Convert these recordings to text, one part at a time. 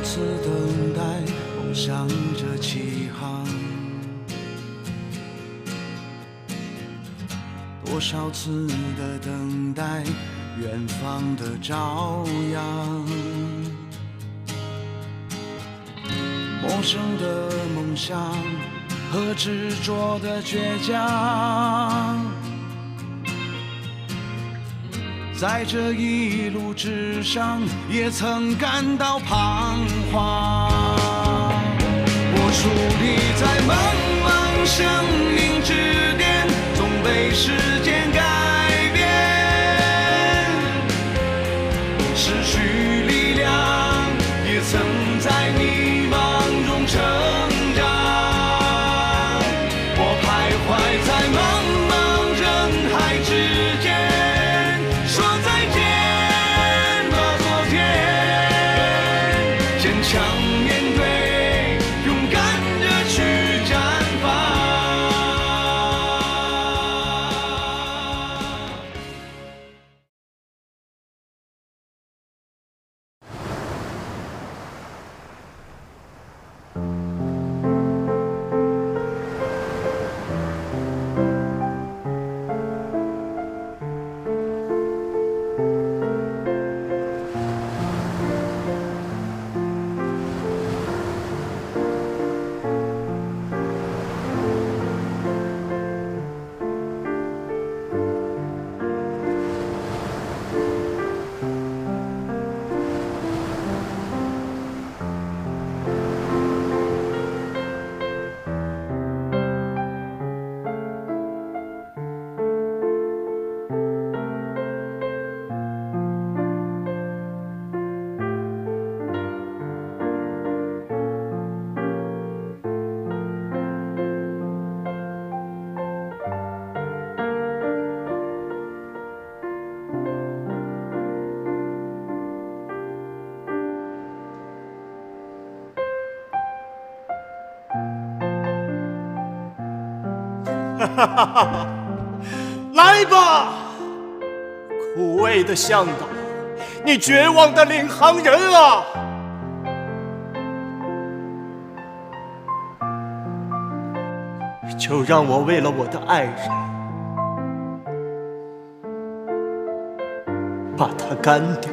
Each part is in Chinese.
次等待，梦想着起航，多少次的等待，远方的朝阳，陌生的梦想和执着的倔强，在这一路之上，也曾感到彷徨。我伫立在茫茫生命之巅，总被时间改变，失去力量，也曾在迷茫中成长。我徘徊在茫茫人海之间。来吧，苦味的向导，你绝望的领航人啊！就让我为了我的爱人，把它干掉。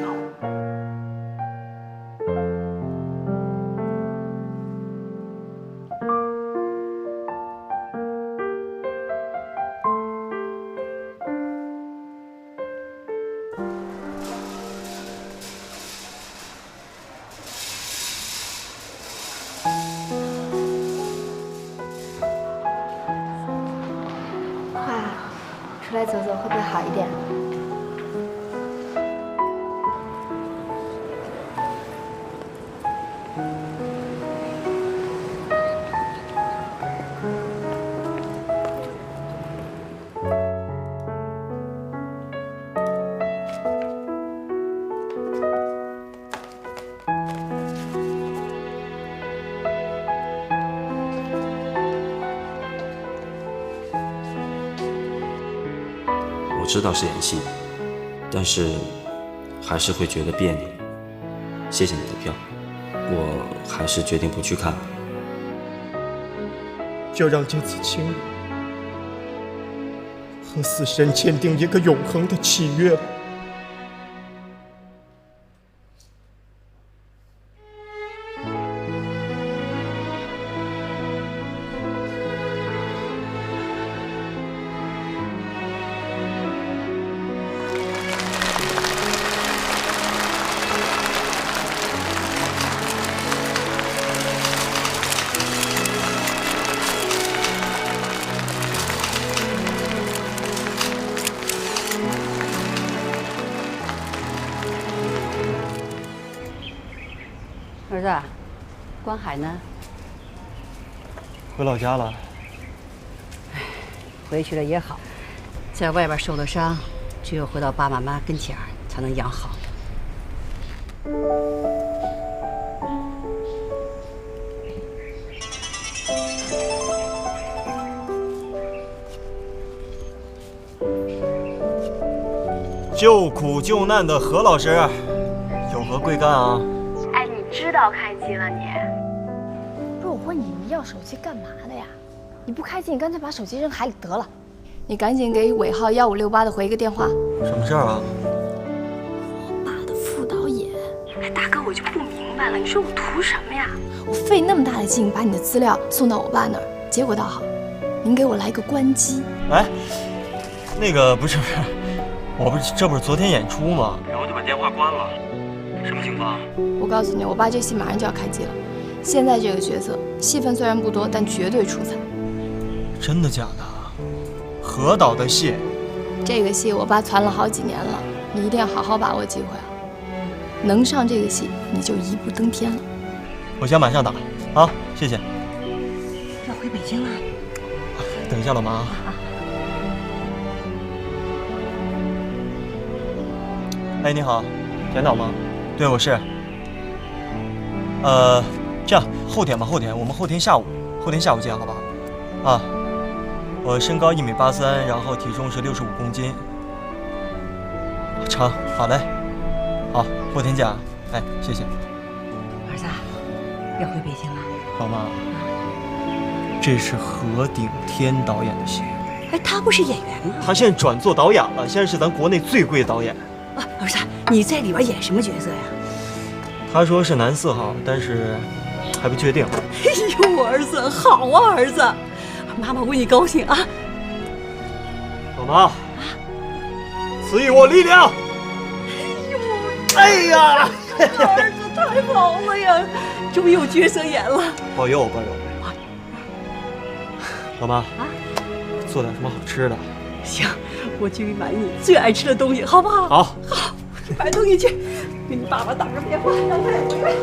出来走走会不会好一点？我知道是演戏，但是还是会觉得别扭。谢谢你的票，我还是决定不去看了。就让这次亲吻和死神签订一个永恒的契约吧。儿子，关海呢？回老家了。回去了也好，在外边受了伤，只有回到爸爸妈妈跟前才能养好。救苦救难的何老师，有何贵干啊？爱你知道开机了你？不是我问你，你要手机干嘛的呀？你不开机，你干脆把手机扔海里得了。你赶紧给尾号1568的回一个电话。什么事儿啊？我爸的副导演。哎，大哥，我就不明白了，你说我图什么呀？我费那么大的劲把你的资料送到我爸那儿，结果倒好，您给我来个关机。哎，那个不是，这不是昨天演出吗？然后就把电话关了，什么情况？我告诉你，我爸这戏马上就要开机了。现在这个角色戏份虽然不多，但绝对出彩。真的假的？何导的戏？这个戏我爸攒了好几年了，你一定要好好把握机会啊！能上这个戏，你就一步登天了。我先马上打啊，谢谢。要回北京了？等一下，老妈。哎，你好，简导吗？对，我是。这样后天吧，我们后天下午见，好不好？啊，我身高1.83米，然后体重是65公斤。成，好嘞，好，后天见啊。哎，谢谢。儿子，要回北京了？老妈，这是何鼎天导演的戏。哎，他不是演员吗？他现在转做导演了，现在是咱国内最贵的导演。啊，儿子，你在里边演什么角色呀？他说是男4号，但是还不确定。哎呦，我儿子好啊，儿子，妈妈为你高兴啊！老妈，赐予我力量！哎呀，儿子太好了呀，终于有角色演了。保佑。老妈啊，做点什么好吃的。行，我去买你最爱吃的东西，好不好？好，去买东西去，给你爸爸打个电话，让他也回来。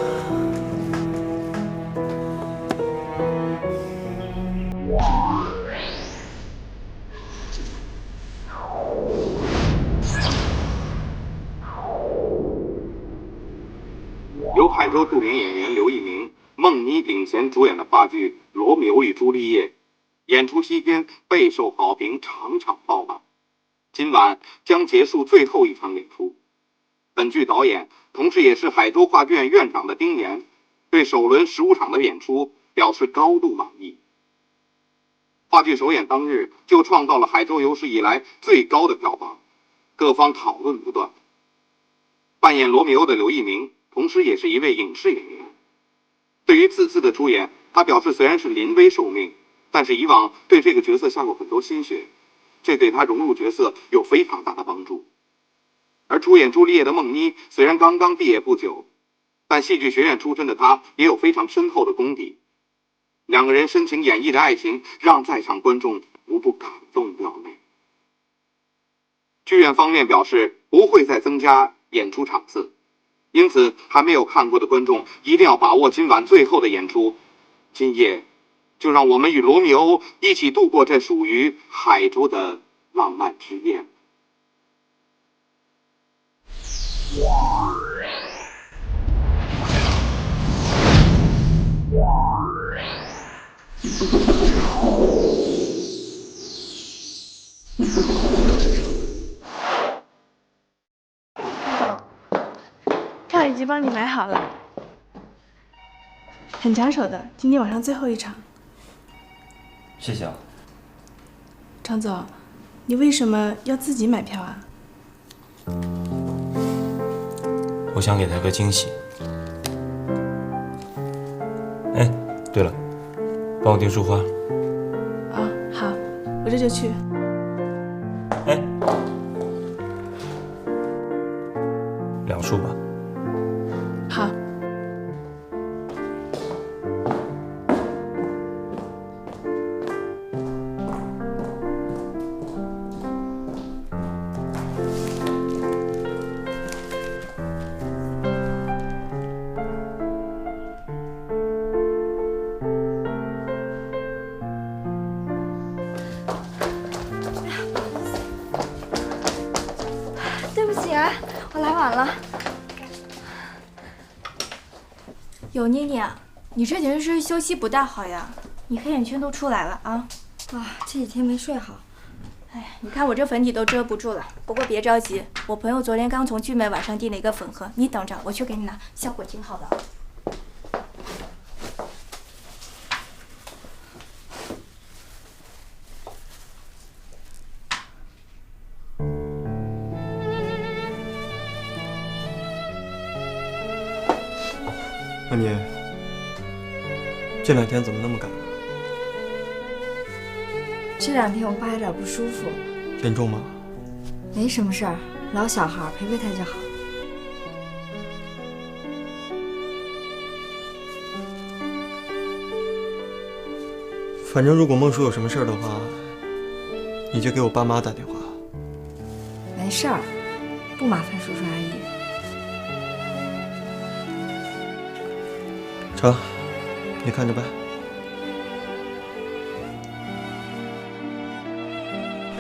由海州著名演员刘奕明、孟妮领衔主演的话剧《罗密欧与朱丽叶》，演出期间备受好评，场场爆满。今晚将结束最后一场演出。本剧导演，同时也是海州话剧院院长的丁岩，对首轮15场的演出表示高度满意。话剧首演当日就创造了海州有史以来最高的票房，各方讨论不断。扮演罗密欧的刘奕明，同时也是一位影视演员。对于此次的出演，他表示虽然是临危受命，但是以往对这个角色下过很多心血，这对他融入角色有非常大的帮助。而出演朱丽叶的孟妮虽然刚刚毕业不久，但戏剧学院出身的她也有非常深厚的功底。两个人深情演绎的爱情，让在场观众无不感动掉泪。剧院方面表示不会再增加演出场次，因此还没有看过的观众一定要把握今晚最后的演出。今夜就让我们与罗密欧一起度过这属于海州的浪漫之夜。票已经帮你买好了，很抢手的，今天晚上最后一场。谢谢啊。常总，你为什么要自己买票啊？我想给他个惊喜。哎，对了，帮我订束花。哦，好，我这就去。哎，2束吧。好。对不起啊，我来晚了。有妮妮啊，你这简直是休息不大好呀，你黑眼圈都出来了啊！啊，这几天没睡好。哎，你看我这粉底都遮不住了。不过别着急，我朋友昨天刚从聚美网上订了一个粉盒，你等着，我去给你拿，效果挺好的。那你这2天怎么那么赶？这2天我爸有点不舒服。严重吗？没什么事儿，老小孩陪陪他就好。反正如果孟叔有什么事儿的话，你就给我爸妈打电话。没事儿，不麻烦叔叔阿姨。成，你看着办。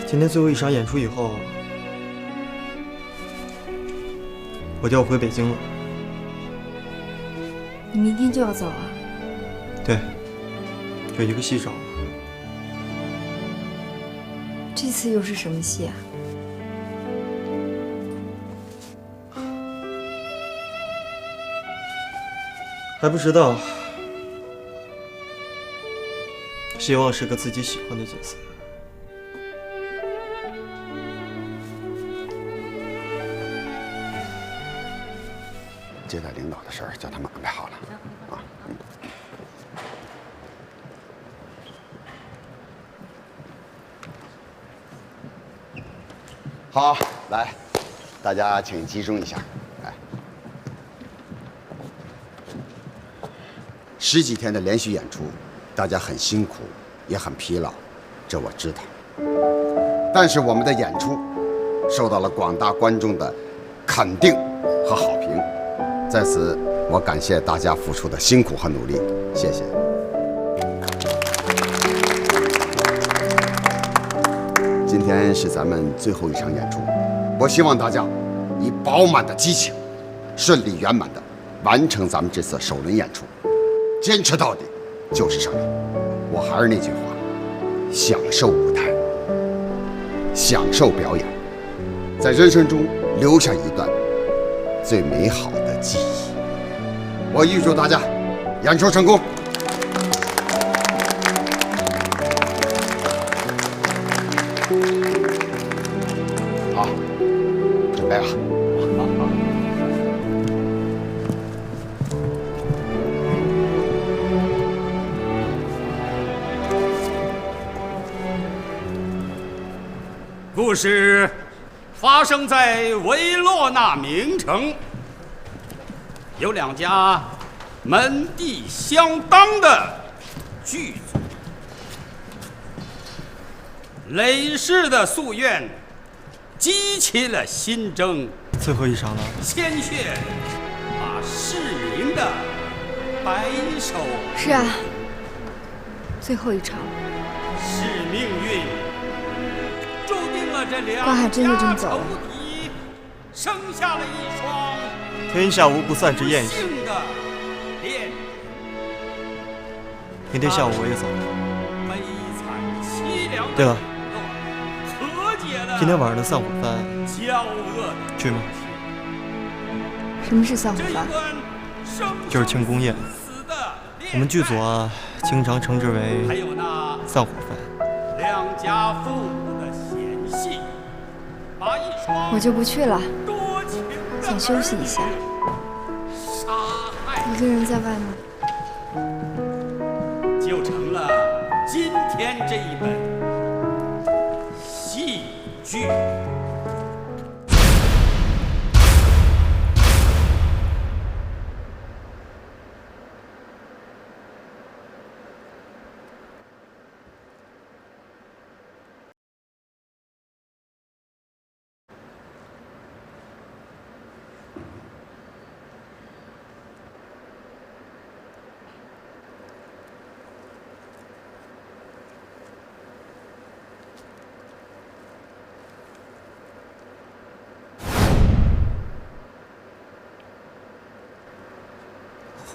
今天最后一场演出以后，我就要回北京了。你明天就要走啊？对，有一个戏找我。这次又是什么戏啊？还不知道，希望是个自己喜欢的角色。接待领导的事儿叫他们安排好了啊。好，来，大家请集中一下。来，10几天的连续演出，大家很辛苦，也很疲劳，这我知道。但是我们的演出受到了广大观众的肯定和好评，在此我感谢大家付出的辛苦和努力，谢谢。今天是咱们最后一场演出，我希望大家以饱满的激情，顺利圆满的完成咱们这次首轮演出，坚持到底就是胜利。我还是那句话，享受舞台，享受表演，在人生中留下一段最美好的记忆。我预祝大家演出成功。好，准备吧。故事发生在维洛纳名城，有2家门第相当的剧组。累世的夙愿激起了心争，最后一场了，鲜血把市民的白手。是啊，最后一场。是命运注定了这2关海真就这么走了，生下了一双天下无不散之宴席。明天下午我也走。对了，今天晚上的散伙饭去吗？什么是散伙饭？就是庆功宴。我们剧组啊，经常称之为散伙饭。2家父母的嫌隙，把一双我就不去了，想休息一下。一个人在外面，就成了今天这一本戏剧。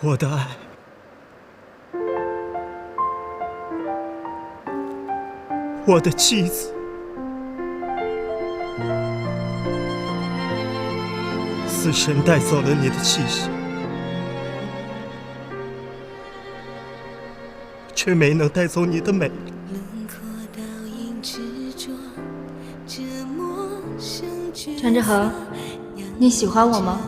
我的爱，我的妻子，死神带走了你的气息，却没能带走你的美丽。张志恒，你喜欢我吗？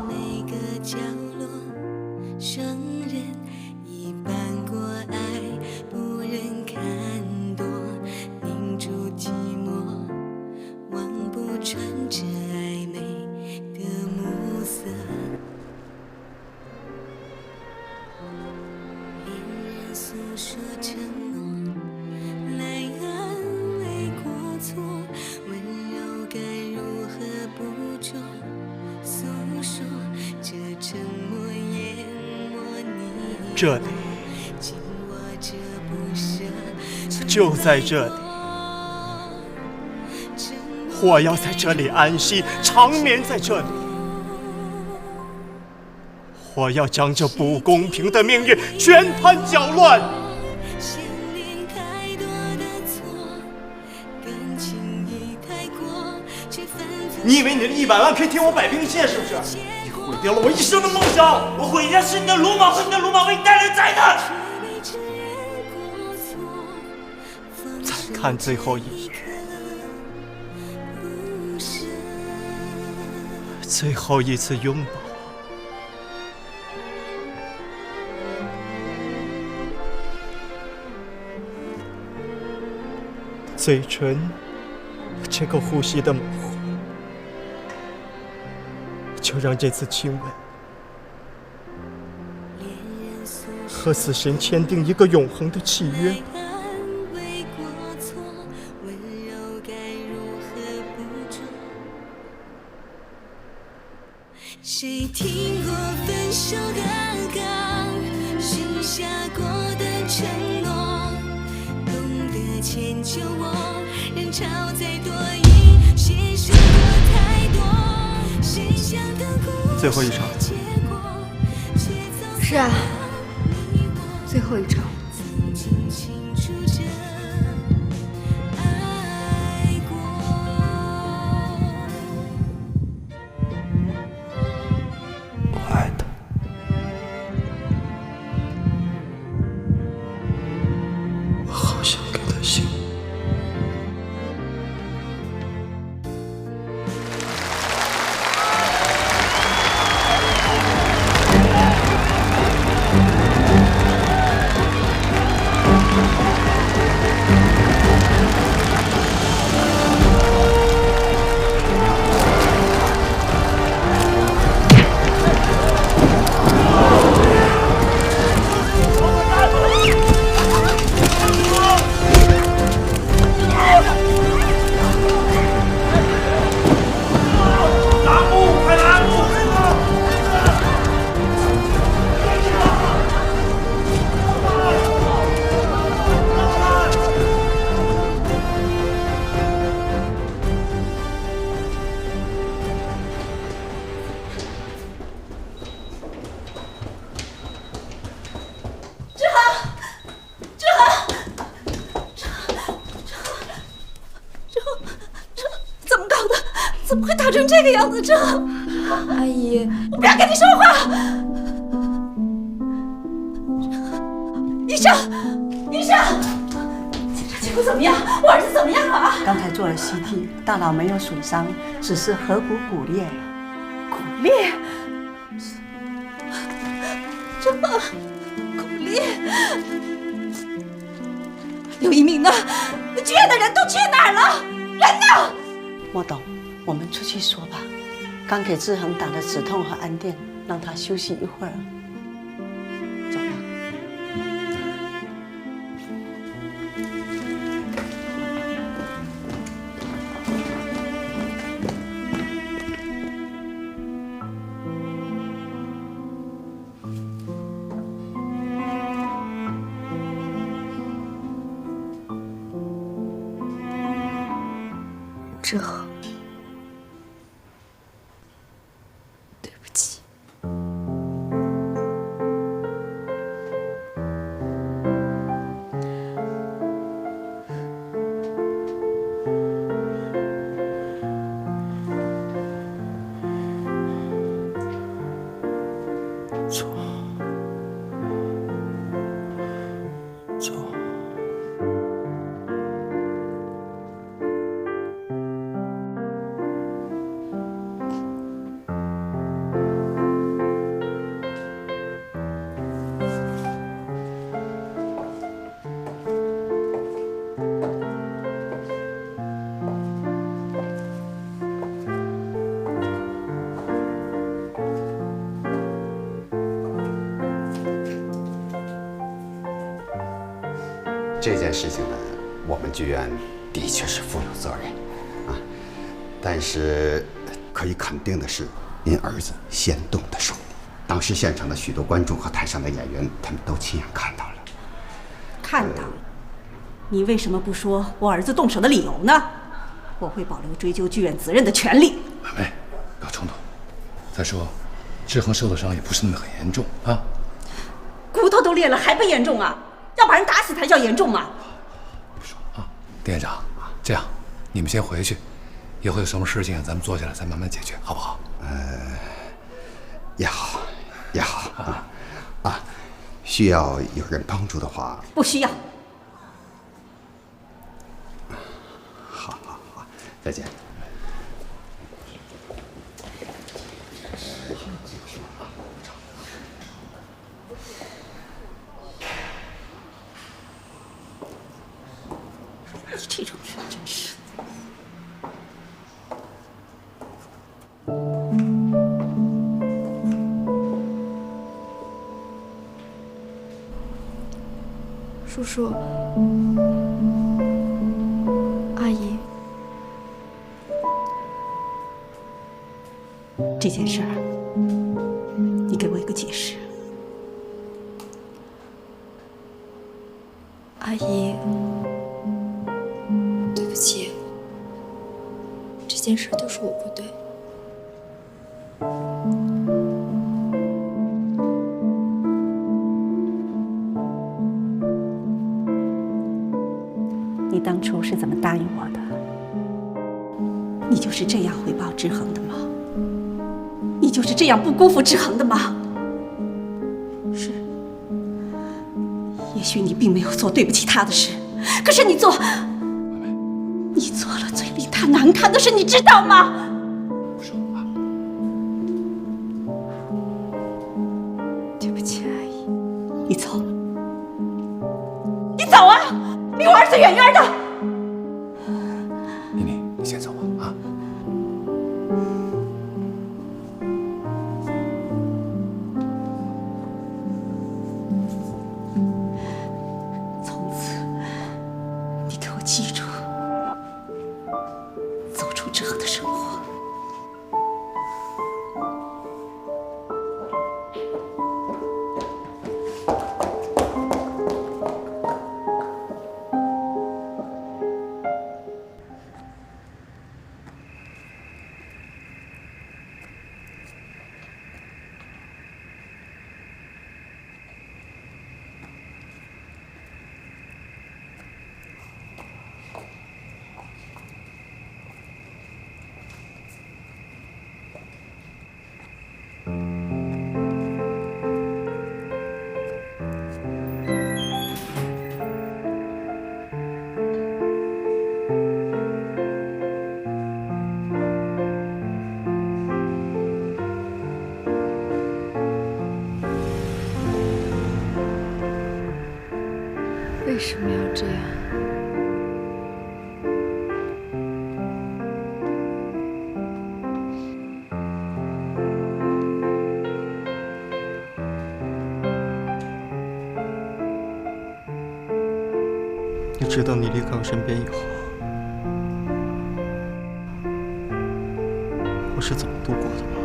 这里，就在这里，我要在这里安息，长眠在这里。我要将这不公平的命运全盘搅乱。你以为你的100万可以替我摆平线是不是？你毁掉了我一生的梦想。我毁掉是你的鲁莽，是你的鲁莽为你带来灾难。再看最后一眼，最后一次拥抱。嘴唇，这个呼吸的模糊，就让这次亲吻和死神签订一个永恒的契约。谁听过分手的歌，许下过的承诺，懂得迁就我，人潮再多疑，谁说过太多，谁想的故事最后一场。是啊，最后一场。怎么会打成这个样子？这阿姨，我不要跟你说话！医生，医生，检查结果怎么样？我儿子怎么样了啊？刚才做了 CT， 大脑没有损伤，只是颌骨骨裂。骨裂？这骨裂？刘一鸣呢？那剧院的人都去哪儿了？人呢？莫董，我们出去说吧。刚给志恒打了止痛和安电，让他休息一会儿。走吧。志恒，对不起。这件事情呢，我们剧院的确是负有责任啊，但是可以肯定的是，您儿子先动的手。当时现场的许多观众和台上的演员，他们都亲眼看到了。看到了，你为什么不说我儿子动手的理由呢？我会保留追究剧院责任的权利。妹妹，不要冲动。再说，志恒受的伤也不是那么很严重啊。骨头都裂了还不严重啊？要把人打死才叫严重嘛！不说啊，丁院长，这样，你们先回去，以后有什么事情咱们坐下来再慢慢解决，好不好？也好，也好啊。需要有人帮助的话，不需要。好，再见。你这种人真是。叔叔，阿姨，这件事儿，你给我一个解释。阿姨，对不起，这件事都是我不对。你当初是怎么答应我的？你就是这样回报志恒的吗？你就是这样不辜负志恒的吗？是。也许你并没有做对不起他的事，可是你做了最令他难堪的事，你知道吗？不说啊。对不起，阿姨。你走，你走啊！离我儿子远远的。妮妮，你先走吧啊。从此，你给我记住，走出志恒的生活。为什么要这样？你知道你离开我身边以后，我是怎么度过的吗？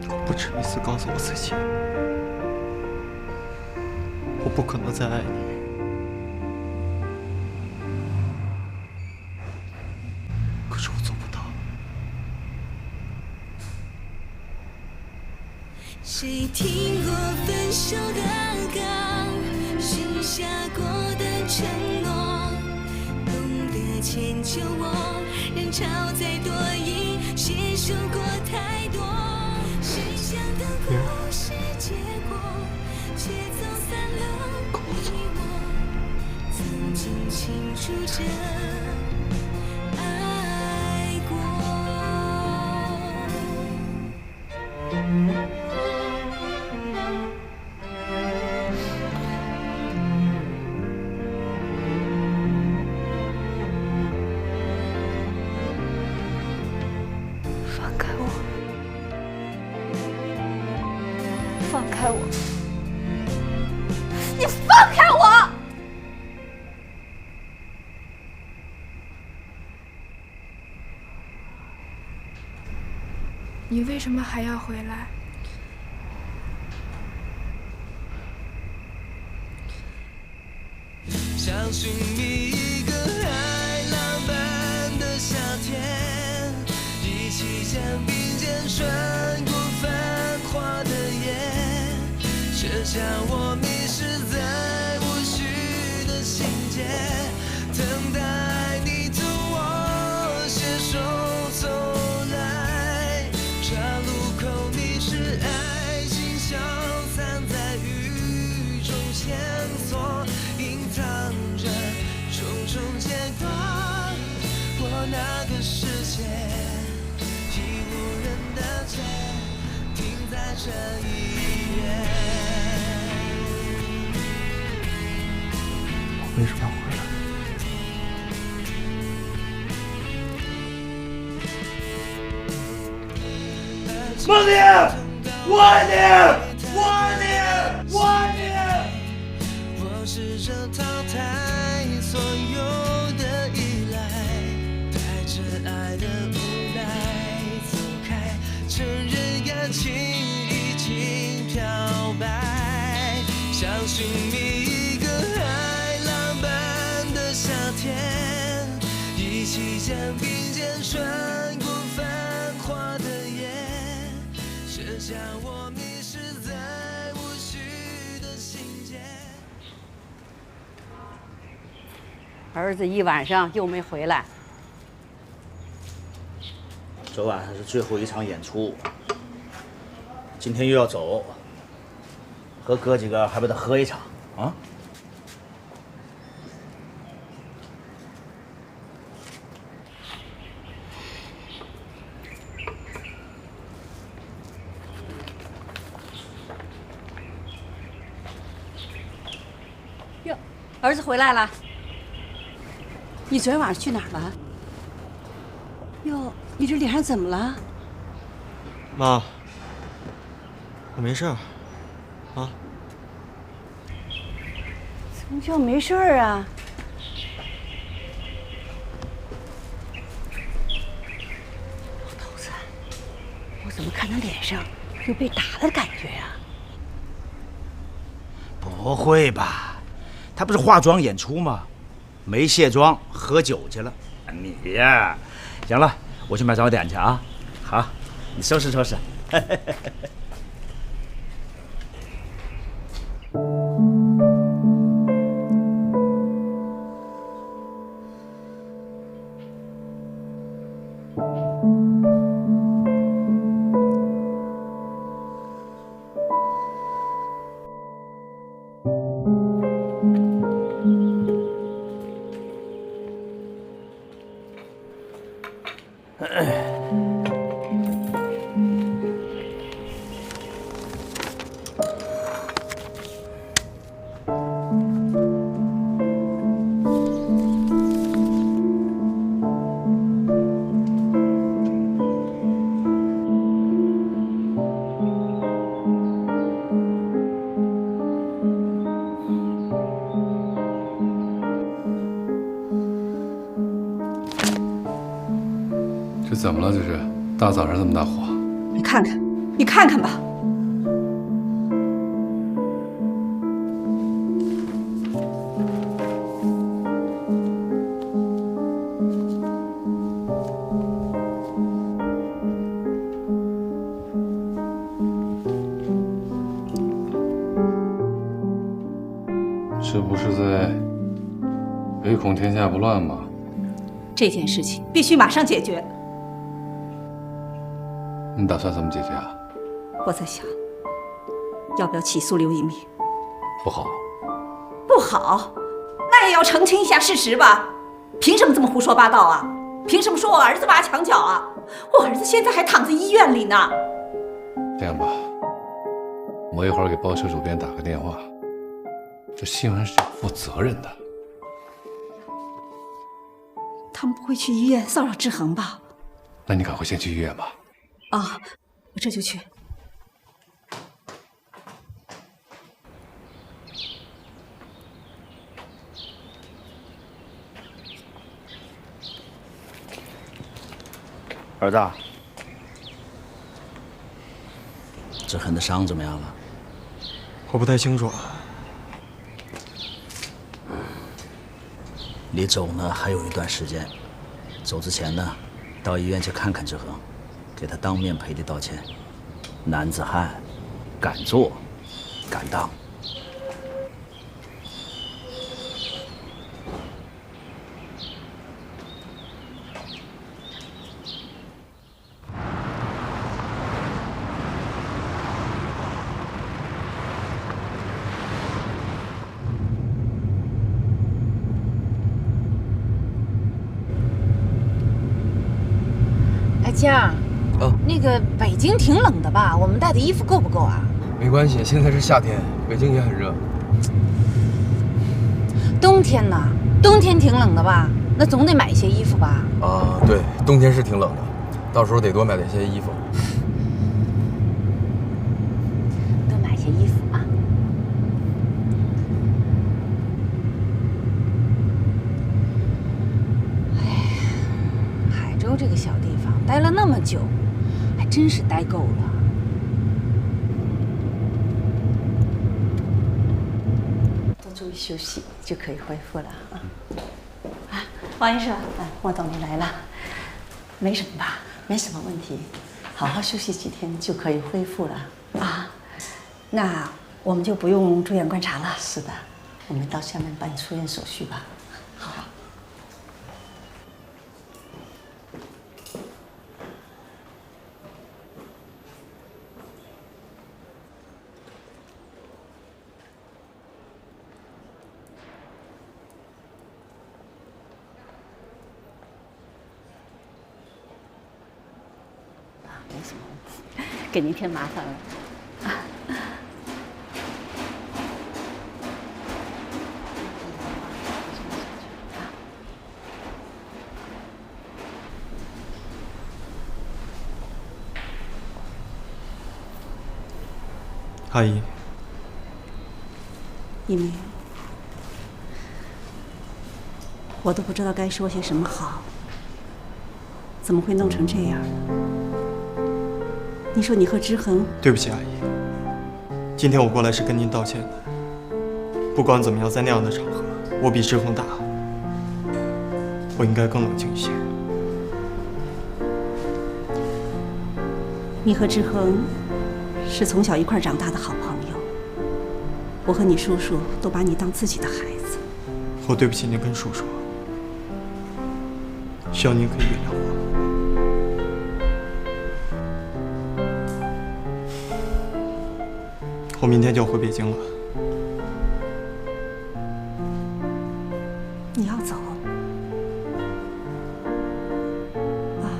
我不止一次告诉我自己，我不可能再爱你。可是我做不到。谁听过分手的歌，许下过的承诺，懂得迁就我，人潮再多已携手过太多，谁想的故事结果，却走散了你我，曾经清楚着爱过。放开我！放开我！你放开我！你为什么还要回来？想寻觅一个海浪般的夏天，一起肩并肩穿过繁华的夜，写下我迷失在无序的情节，等待你从我携手走来，岔路口你是爱情消散在雨中线索，隐藏着种种阶段，我那个世界已无人的家，停在这一页。为什么要回来？梦妮，我爱你，我爱你，我爱你。我试着淘汰所有的依赖，带着爱的无奈走开，承认感情已经漂白，想寻觅一个海浪般的夏天，一起肩并肩穿过繁华的夜，写下我迷失在无序的情节。儿子一晚上又没回来。昨晚是最后一场演出，今天又要走，和哥几个还不得喝一场啊？哟，儿子回来了。你昨天晚上去哪儿了？哟，你这脸上怎么了？妈，我没事儿，啊。怎么叫没事儿啊？老头子，我怎么看他脸上有被打的感觉呀？不会吧？他不是化妆演出吗？没卸妆，喝酒去了。你呀，行了，我去买早点去啊。好，你收拾收拾。这怎么了？这是大早上这么大火？你看看，你看看吧。这不是在唯恐天下不乱吗？这件事情必须马上解决。你打算怎么解决啊？我在想，要不要起诉刘一鸣？不好。不好，那也要澄清一下事实吧。凭什么这么胡说八道啊？凭什么说我儿子挖墙脚啊？我儿子现在还躺在医院里呢。这样吧，我一会儿给报社主编打个电话。这新闻是要负责任的。他们不会去医院骚扰志恒吧？那你赶快先去医院吧。啊，我这就去。儿子，志恒的伤怎么样了？我不太清楚。离走呢还有一段时间，走之前呢，到医院去看看志恒，给他当面赔礼道歉。男子汉，敢做，敢当。江儿，那个北京挺冷的吧？我们带的衣服够不够啊？没关系，现在是夏天，北京也很热。冬天呢？冬天挺冷的吧？那总得买一些衣服吧？啊，对，冬天是挺冷的，到时候得多买点些衣服。多买些衣服啊！哎，海州这个小地方待了那么久，还真是待够了。多注意休息，就可以恢复了啊！啊，王医生，莫总你来了，没什么吧？没什么问题，好好休息几天就可以恢复了啊。那我们就不用住院观察了。是的，我们到厦门办出院手续吧。好。没什么问题，给您添麻烦了。阿姨，一鸣，我都不知道该说些什么好，怎么会弄成这样？你说你和之恒……对不起，阿姨，今天我过来是跟您道歉的。不管怎么样，在那样的场合，我比之恒大，我应该更冷静一些。你和志恒是从小一块长大的好朋友，我和你叔叔都把你当自己的孩子。我对不起您跟叔叔，希望您可以原谅我。我明天就要回北京了。你要走？啊？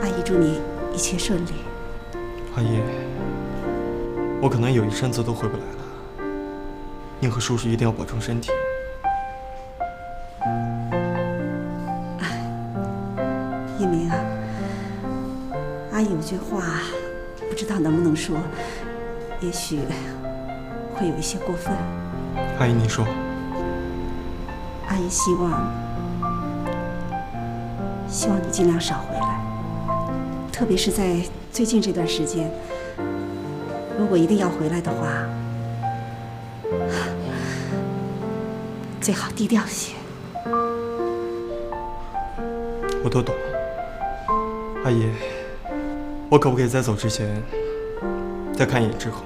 阿姨祝你一切顺利。阿姨，我可能有一阵子都回不来了，您和叔叔一定要保重身体。一鸣啊，阿姨有句话，不知道能不能说，也许会有一些过分。阿姨，您说。阿姨希望你尽量少回来，特别是在最近这段时间，如果一定要回来的话，最好低调些。我都懂。阿姨，我可不可以在走之前再看一眼志恒？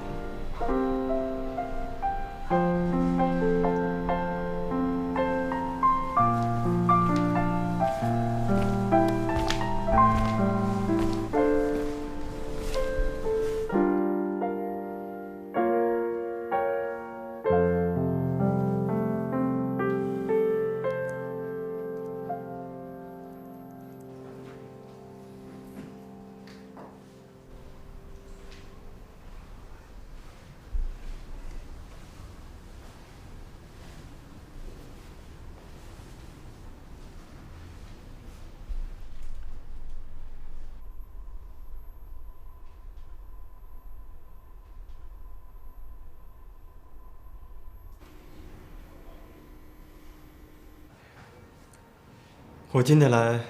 我今天来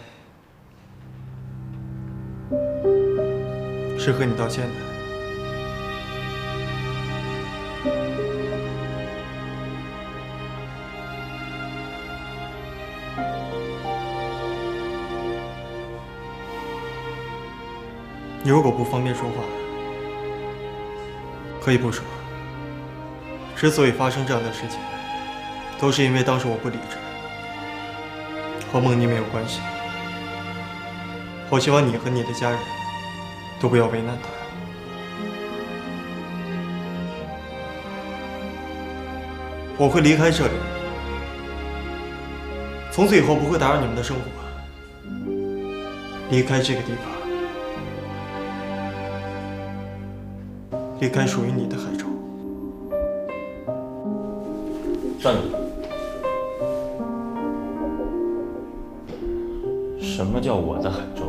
是和你道歉的。你如果不方便说话，可以不说。之所以发生这样的事情，都是因为当时我不理智，和梦妮没有关系。我希望你和你的家人都不要为难他。我会离开这里，从此以后不会打扰你们的生活，离开这个地方。离开属于你的海州。站住！什么叫我的海州？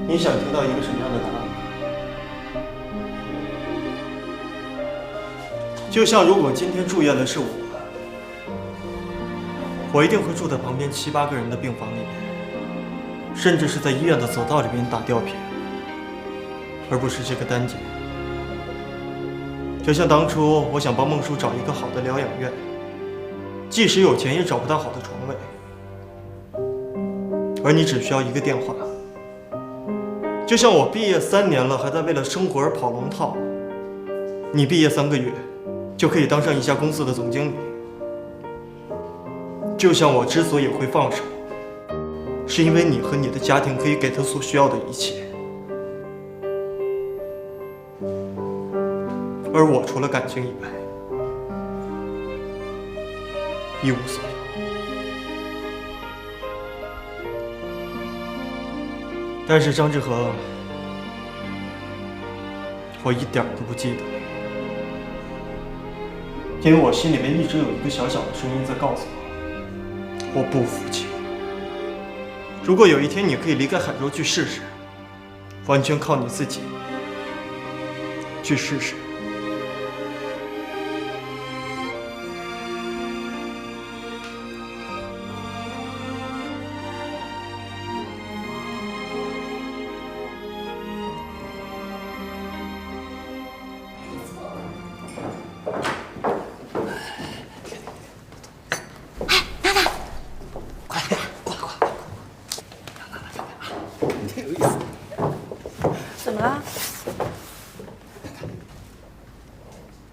你想听到一个什么样的答案？就像如果今天住院的是我一定会住在旁边7、8个人的病房里面，甚至是在医院的走道里面打吊瓶，而不是这个单间。就像当初我想帮孟叔找一个好的疗养院，即使有钱也找不到好的床位，而你只需要一个电话。就像我毕业3年了，还在为了生活而跑龙套，你毕业3个月就可以当上一家公司的总经理。就像我之所以会放手，是因为你和你的家庭可以给他所需要的一切，而我除了感情以外，一无所有。但是张志恒，我一点都不记得，因为我心里面一直有一个小小的声音在告诉我不服气。如果有一天你可以离开海州去试试，完全靠你自己去试试。怎么了？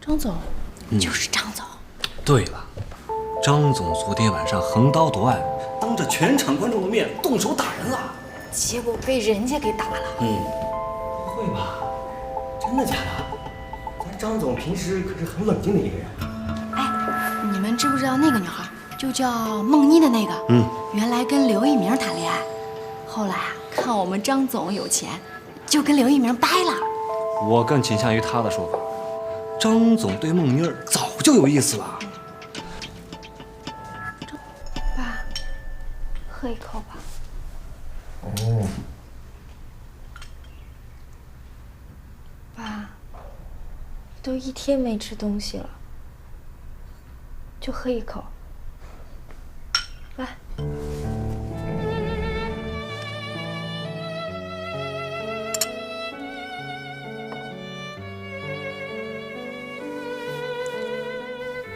张总，就是张总。对了，张总昨天晚上横刀夺爱，当着全场观众的面动手打人了，结果被人家给打了。不会吧？真的假的？咱张总平时可是很冷静的一个人。哎，你们知不知道那个女孩，就叫梦妮的那个？原来跟刘一鸣谈恋爱，后来啊，看我们张总有钱，就跟刘一鸣掰了。我更倾向于他的说法，张总对孟妮儿早就有意思了。爸，喝一口吧。哦。爸，都1天没吃东西了，就喝一口。来。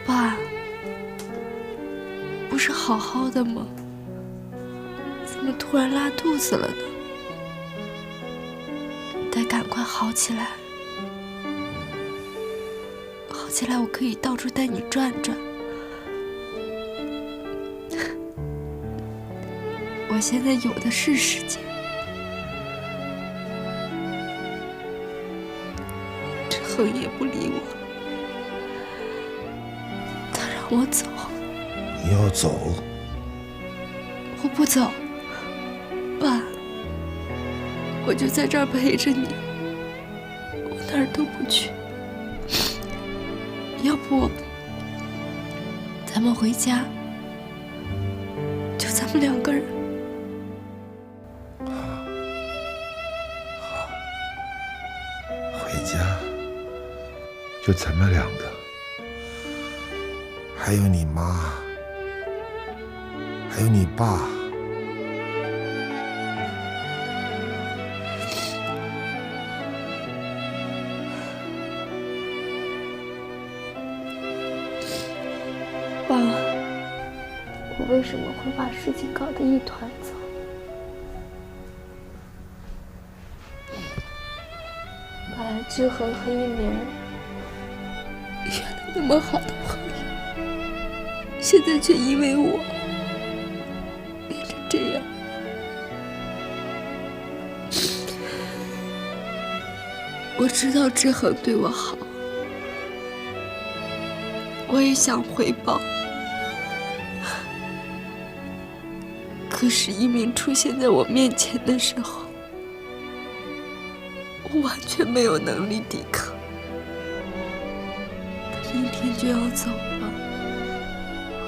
爸，不是好好的吗？怎么突然拉肚子了呢？得赶快好起来，好起来我可以到处带你转转。我现在有的是时间。志恒也不理我，他让我走。你要走？我不走，爸，我就在这儿陪着你，我哪儿都不去。要不咱们回家，就咱们2个人。回家？就咱们两个，还有你妈，还有你爸。爸，我为什么会把事情搞得一团糟？本来志恒和一鸣原来那么好的朋友，现在却因为我变成这样。我知道志恒对我好，我也想回报。可是一鸣出现在我面前的时候，我完全没有能力抵抗。他明天就要走了，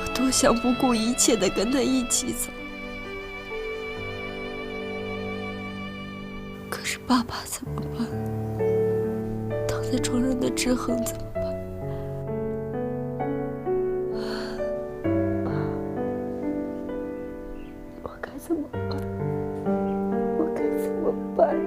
我多想不顾一切的跟他一起走。可是爸爸怎么办？躺在床上的志恒怎么办？怎么办？我该怎么办呀？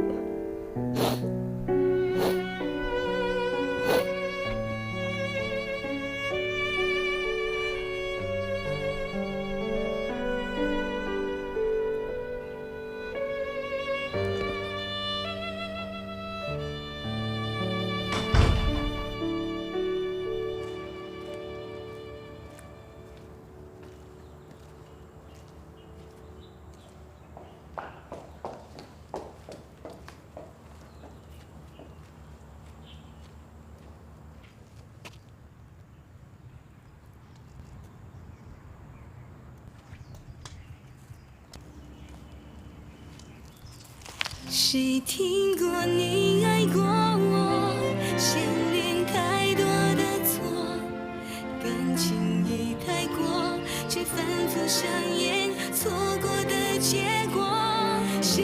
谁听过你爱过我，牵连太多的错，感情已太过，却反复上演错过的结果。谁